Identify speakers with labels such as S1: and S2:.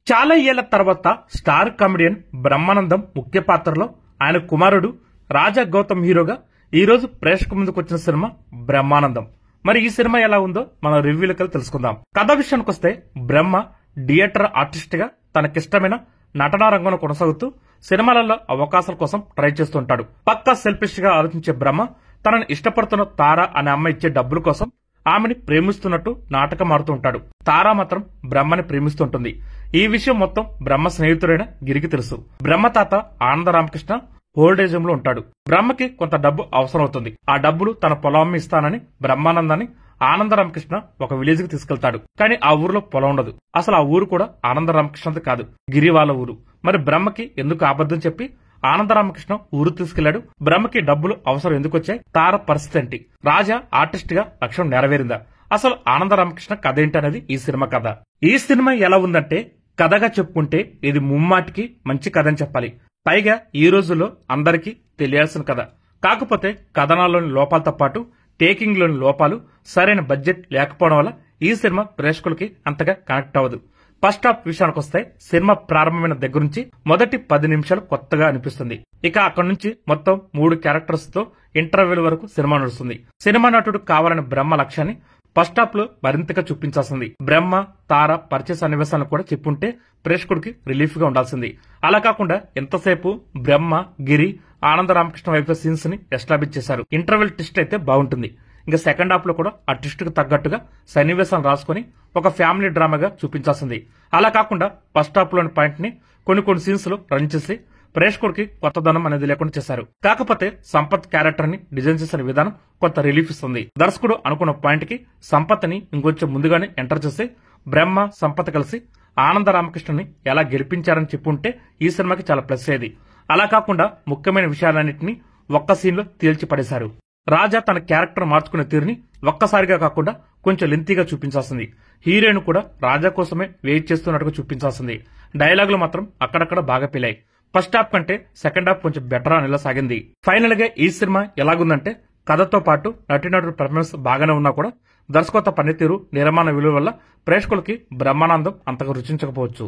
S1: చాలా ఏళ్ల తర్వాత స్టార్ కామెడియన్ బ్రహ్మానందం ముఖ్య పాత్రలో ఆయన కుమారుడు రాజా గౌతమ్ హీరోగా ఈ రోజు ప్రేక్షకు ముందుకు వచ్చిన సినిమా బ్రహ్మానందం. మరి ఈ సినిమా ఎలా ఉందో మనం రివ్యూలకి తెలుసుకుందాం. కథ విషయానికి వస్తే బ్రహ్మ థియేటర్ ఆర్టిస్ట్ గా తనకిష్టమైన నటనా రంగంలో కొనసాగుతూ సినిమాలలో అవకాశాల కోసం ట్రై చేస్తుంటాడు. పక్కా సెల్ఫిష్ గా ఆలోచించే బ్రహ్మ తనని ఇష్టపడుతున్న తార అనే అమ్మాయి ఇచ్చే డబ్బుల కోసం ఆమెని ప్రేమిస్తున్నట్టు నాటకం ఆడుతూ ఉంటాడు. తారా మాత్రం బ్రహ్మని ప్రేమిస్తుంటుంది. ఈ విషయం మొత్తం బ్రహ్మ స్నేహితుడైన గిరికి తెలుసు. బ్రహ్మ తాత ఆనంద రామకృష్ణ ఓల్డేజ్ హోమ్ లో ఉంటాడు. బ్రహ్మకి కొంత డబ్బు అవసరం అవుతుంది. ఆ డబ్బులు తన పొలం ఇస్తానని బ్రహ్మానందాన్ని ఆనంద రామకృష్ణ ఒక విలేజ్ కి తీసుకెళ్తాడు. కానీ ఆ ఊరిలో పొలం ఉండదు. అసలు ఆ ఊరు కూడా ఆనంద రామకృష్ణది కాదు, గిరి వాళ్ళ ఊరు. మరి బ్రహ్మకి ఎందుకు అబద్ధం చెప్పి ఆనంద రామకృష్ణ ఊరు తీసుకెళ్లాడు? బ్రహ్మకి డబ్బులు అవసరం ఎందుకు వచ్చాయి? తార పరిస్థితి ఏంటి? రాజా ఆర్టిస్ట్ గా లక్ష్యం నెరవేరిందా? అసలు ఆనంద రామకృష్ణ కథ ఏంటి అనేది ఈ సినిమా కథ. ఈ సినిమా ఎలా ఉందంటే, కథగా చెప్పుకుంటే ఇది ముమ్మాటికి మంచి కథ అని చెప్పాలి. పైగా ఈ రోజుల్లో అందరికీ తెలియాల్సిన కథ. కాకపోతే కథనాల్లోని లోపాలతో పాటు టేకింగ్ లోని లోపాలు, సరైన బడ్జెట్ లేకపోవడం వల్ల ఈ సినిమా ప్రేక్షకులకి అంతగా కనెక్ట్ అవ్వదు. ఫస్ట్ హాఫ్ విషయానికి వస్తే సినిమా ప్రారంభమైన దగ్గర నుంచి మొదటి 10 నిమిషాలు కొత్తగా అనిపిస్తుంది. ఇక అక్కడి నుంచి మొత్తం 3 క్యారెక్టర్స్ తో ఇంటర్వెల్ వరకు సినిమా నడుస్తుంది. సినిమా నటుడు కావాలని బ్రహ్మ లక్ష్యాన్ని ఫస్ట్ హాఫ్ లో మరింతగా చూపించాల్సింది. బ్రహ్మ తార పరిచయ సన్నివేశాలను కూడా చెప్పుంటే ప్రేక్షకుడికి రిలీఫ్ గా ఉండాల్సింది. అలా కాకుండా ఎంతసేపు బ్రహ్మ గిరి ఆనంద రామకృష్ణ వైపు సీన్స్ ని ఎస్టాబ్లిష్ చేశారు. ఇంటర్వెల్ ట్విస్ట్ అయితే బాగుంటుంది. ఇంకా సెకండ్ హాఫ్ లో కూడా ఆ ట్విస్ట్ కు తగ్గట్టుగా సన్నివేశాలు రాసుకుని ఒక ఫ్యామిలీ డ్రామాగా చూపించాల్సింది. అలా కాకుండా ఫస్ట్ హాఫ్ లోని పాయింట్ ని కొన్ని సీన్స్ లో రన్ చేసి ప్రేక్షకుడికి కొత్తదనం అనేది లేకుండా చేశారు. కాకపోతే సంపత్ క్యారెక్టర్ ని డిజైన్ చేసిన విధానం కొంత రిలీఫ్ ఇస్తుంది. దర్శకుడు అనుకున్న పాయింట్ కి సంపత్ ని ఇంకొంచెం ముందుగానే ఎంటర్ చేసి బ్రహ్మ సంపత్ కలిసి ఆనంద రామకృష్ణని ఎలా గెలిపించారని చెప్పుంటే ఈ సినిమాకి చాలా ప్లస్ అయ్యేది. అలా కాకుండా ముఖ్యమైన విషయాలన్నింటినీ ఒక్క సీన్ లో తేల్చి పడేశారు. రాజా తన క్యారెక్టర్ మార్చుకునే తీరుని ఒక్కసారిగా కాకుండా కొంచెం లెంతీగా చూపించాల్సింది. హీరోయిన్ కూడా రాజా కోసమే వెయిట్ చేస్తున్నట్టుగా చూపించాల్సింది. డైలాగులు మాత్రం అక్కడక్కడ బాగా పిలాయి. ఫస్ట్ హాఫ్ కంటే సెకండ్ హాఫ్ కొంచెం బెటర్ అని సాగింది. ఫైనల్ గా ఈ సినిమా ఎలాగుందంటే, కథతో పాటు నటీనటుడు పర్ఫార్మెన్స్ బాగానే ఉన్నా కూడా దర్శకత్వ పనితీరు, నిర్మాణ విలువ వల్ల ప్రేక్షకులకి బ్రహ్మానందం అంతగా రుచించకపోవచ్చు.